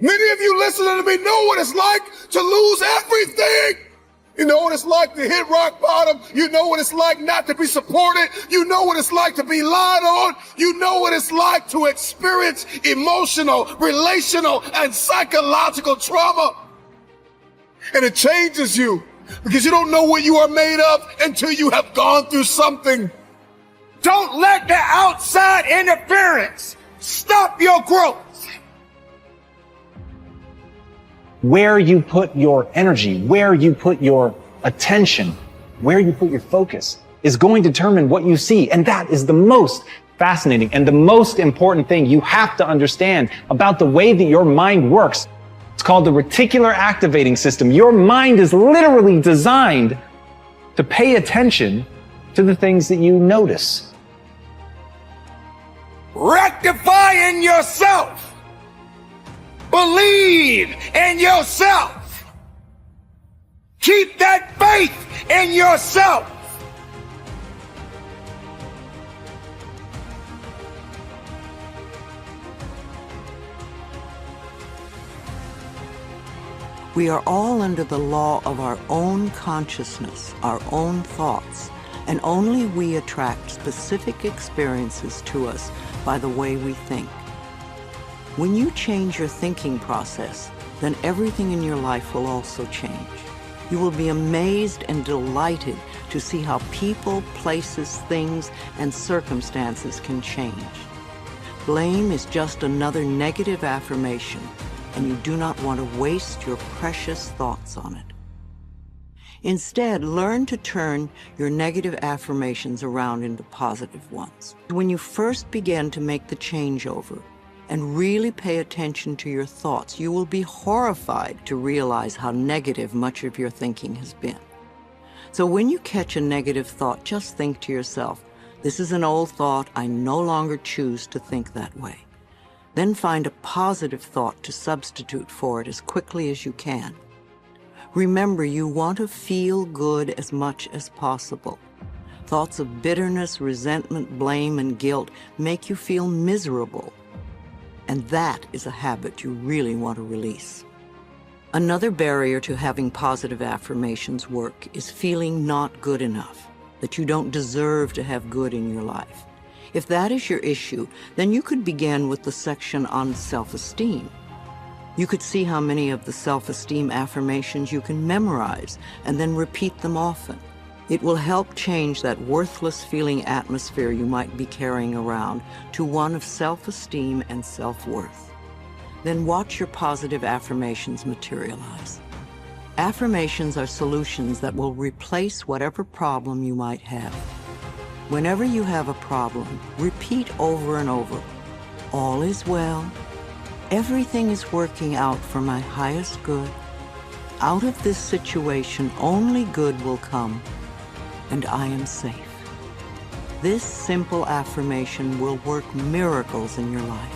Many of you listening to me know what it's like to lose everything. You know what it's like to hit rock bottom. You know what it's like not to be supported. You know what it's like to be lied on. You know what it's like to experience emotional, relational, and psychological trauma. And it changes you because you don't know what you are made of until you have gone through something. Don't let the outside interference stop your growth. Where you put your energy, where you put your attention, where you put your focus is going to determine what you see. And that is the most fascinating and the most important thing you have to understand about the way that your mind works. It's called the reticular activating system. Your mind is literally designed to pay attention to the things that you notice. Rectify in yourself. Believe in yourself. Keep that faith in yourself. We are all under the law of our own consciousness, our own thoughts, and only we attract specific experiences to us by the way we think. When you change your thinking process, then everything in your life will also change. You will be amazed and delighted to see how people, places, things, and circumstances can change. Blame is just another negative affirmation, and you do not want to waste your precious thoughts on it. Instead, learn to turn your negative affirmations around into positive ones. When you first begin to make the changeover, and really pay attention to your thoughts, you will be horrified to realize how negative much of your thinking has been. So when you catch a negative thought, just think to yourself, this is an old thought, I no longer choose to think that way. Then find a positive thought to substitute for it as quickly as you can. Remember, you want to feel good as much as possible. Thoughts of bitterness, resentment, blame, and guilt make you feel miserable. And that is a habit you really want to release. Another barrier to having positive affirmations work is feeling not good enough, that you don't deserve to have good in your life. If that is your issue, then you could begin with the section on self-esteem. You could see how many of the self-esteem affirmations you can memorize and then repeat them often. It will help change that worthless feeling atmosphere you might be carrying around to one of self-esteem and self-worth. Then watch your positive affirmations materialize. Affirmations are solutions that will replace whatever problem you might have. Whenever you have a problem, repeat over and over, all is well, everything is working out for my highest good, out of this situation only good will come, and I am safe. This simple affirmation will work miracles in your life.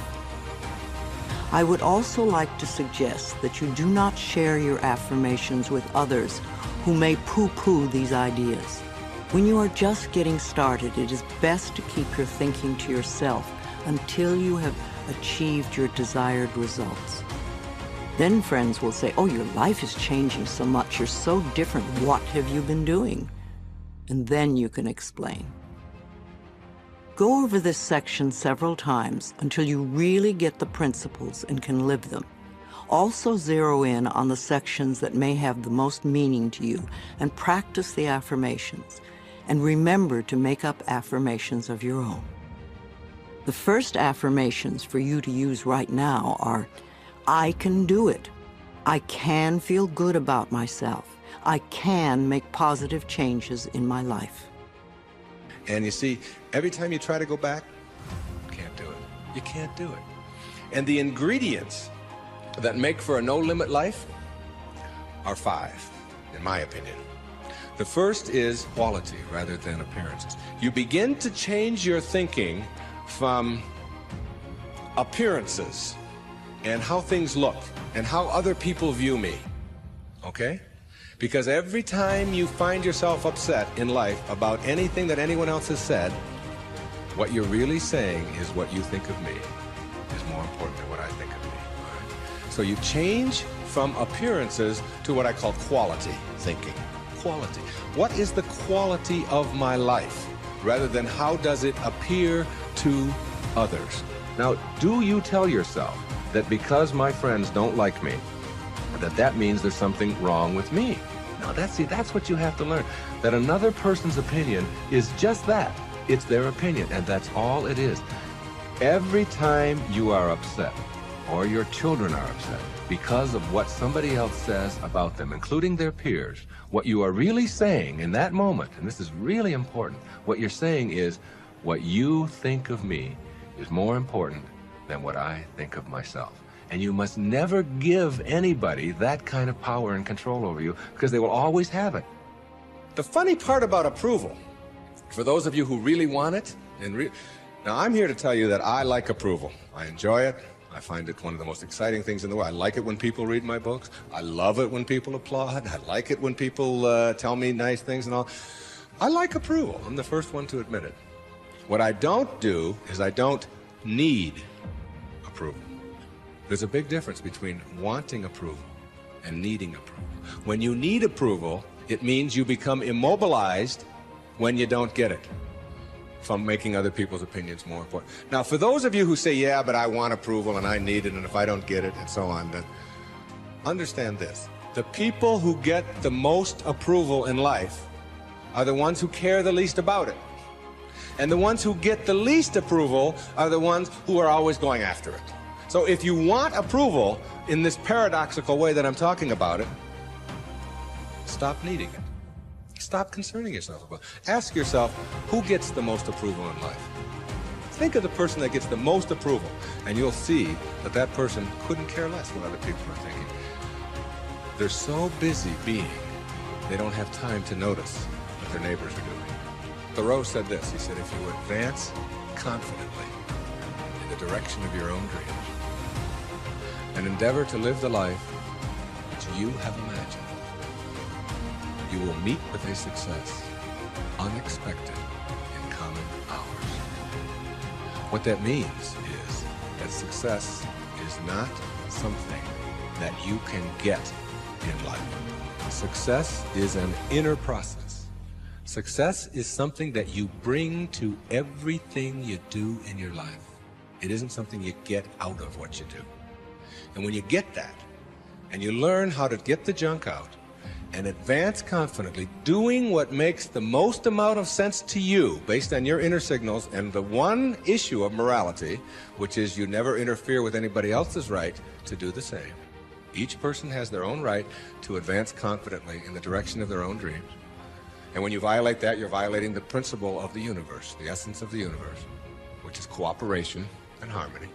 I would also like to suggest that you do not share your affirmations with others who may poo-poo these ideas. When you are just getting started, it is best to keep your thinking to yourself until you have achieved your desired results. Then friends will say, oh, your life is changing so much, you're so different, what have you been doing? And then you can explain. Go over this section several times until you really get the principles and can live them. Also zero in on the sections that may have the most meaning to you and practice the affirmations. And remember to make up affirmations of your own. The first affirmations for you to use right now are, I can do it. I can feel good about myself. I can make positive changes in my life. And you see, every time you try to go back, you can't do it. You can't do it. And the ingredients that make for a no-limit life are 5, in my opinion. The first is quality rather than appearances. You begin to change your thinking from appearances and how things look and how other people view me, okay? Because every time you find yourself upset in life about anything that anyone else has said, what you're really saying is what you think of me is more important than what I think of me. So you change from appearances to what I call quality thinking. Quality. What is the quality of my life? Rather than how does it appear to others? Now, do you tell yourself that because my friends don't like me, that means there's something wrong with me? No, that's what you have to learn. That another person's opinion is just that. It's their opinion, and that's all it is. Every time you are upset, or your children are upset, because of what somebody else says about them, including their peers, what you are really saying in that moment, and this is really important, what you're saying is, what you think of me is more important than what I think of myself. And you must never give anybody that kind of power and control over you, because they will always have it. The funny part about approval, for those of you who really want it, now I'm here to tell you that I like approval. I enjoy it. I find it one of the most exciting things in the world. I like it when people read my books. I love it when people applaud. I like it when people tell me nice things and all. I like approval. I'm the first one to admit it. What I don't do is I don't need approval. There's a big difference between wanting approval and needing approval. When you need approval, it means you become immobilized when you don't get it, from making other people's opinions more important. Now, for those of you who say, yeah, but I want approval and I need it, and if I don't get it, and so on, then understand this. The people who get the most approval in life are the ones who care the least about it. And the ones who get the least approval are the ones who are always going after it. So if you want approval in this paradoxical way that I'm talking about it, stop needing it. Stop concerning yourself about it. Ask yourself, who gets the most approval in life? Think of the person that gets the most approval, and you'll see that that person couldn't care less what other people are thinking. They're so busy being, they don't have time to notice what their neighbors are doing. Thoreau said this, he said, if you advance confidently in the direction of your own dreams and endeavor to live the life which you have imagined, you will meet with a success unexpected in common hours. What that means is that success is not something that you can get in life. Success is an inner process. Success is something that you bring to everything you do in your life. It isn't something you get out of what you do. And when you get that, and you learn how to get the junk out, and advance confidently, doing what makes the most amount of sense to you based on your inner signals and the one issue of morality, which is you never interfere with anybody else's right to do the same. Each person has their own right to advance confidently in the direction of their own dreams. And when you violate that, you're violating the principle of the universe, the essence of the universe, which is cooperation and harmony.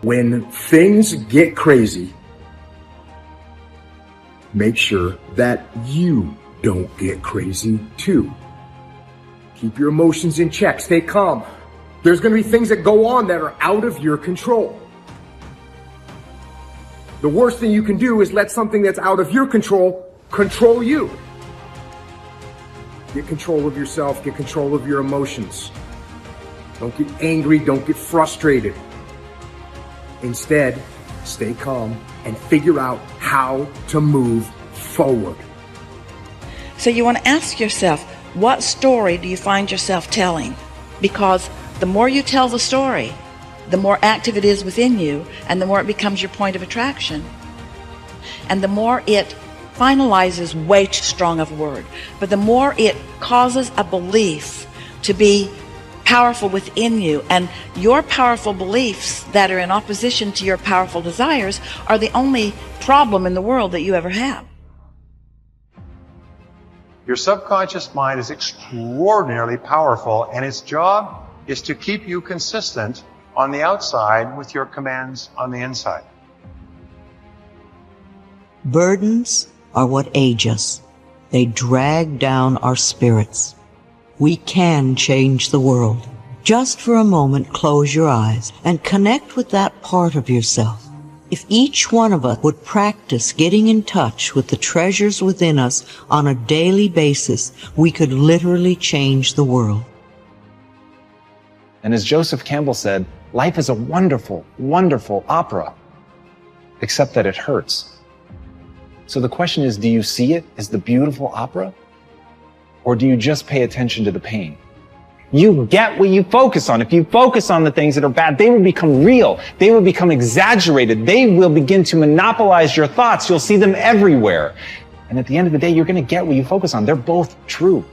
When things get crazy, make sure that you don't get crazy too. Keep your emotions in check. Stay calm. There's going to be things that go on that are out of your control. The worst thing you can do is let something that's out of your control control you. Get control of yourself. Get control of your emotions. Don't get angry. Don't get frustrated. Instead, stay calm and figure out how to move forward. So you want to ask yourself, what story do you find yourself telling? Because the more you tell the story, the more active it is within you, and the more it becomes your point of attraction. And the more it finalizes, way too strong of a word, but the more it causes a belief to be powerful within you, and your powerful beliefs that are in opposition to your powerful desires are the only problem in the world that you ever have. Your subconscious mind is extraordinarily powerful, and its job is to keep you consistent on the outside with your commands on the inside. Burdens are what age us. They drag down our spirits. We can change the world. Just for a moment, close your eyes and connect with that part of yourself. If each one of us would practice getting in touch with the treasures within us on a daily basis, we could literally change the world. And as Joseph Campbell said, life is a wonderful, wonderful opera, except that it hurts. So the question is, do you see it as the beautiful opera? Or do you just pay attention to the pain? You get what you focus on. If you focus on the things that are bad, they will become real. They will become exaggerated. They will begin to monopolize your thoughts. You'll see them everywhere. And at the end of the day, you're going to get what you focus on. They're both true.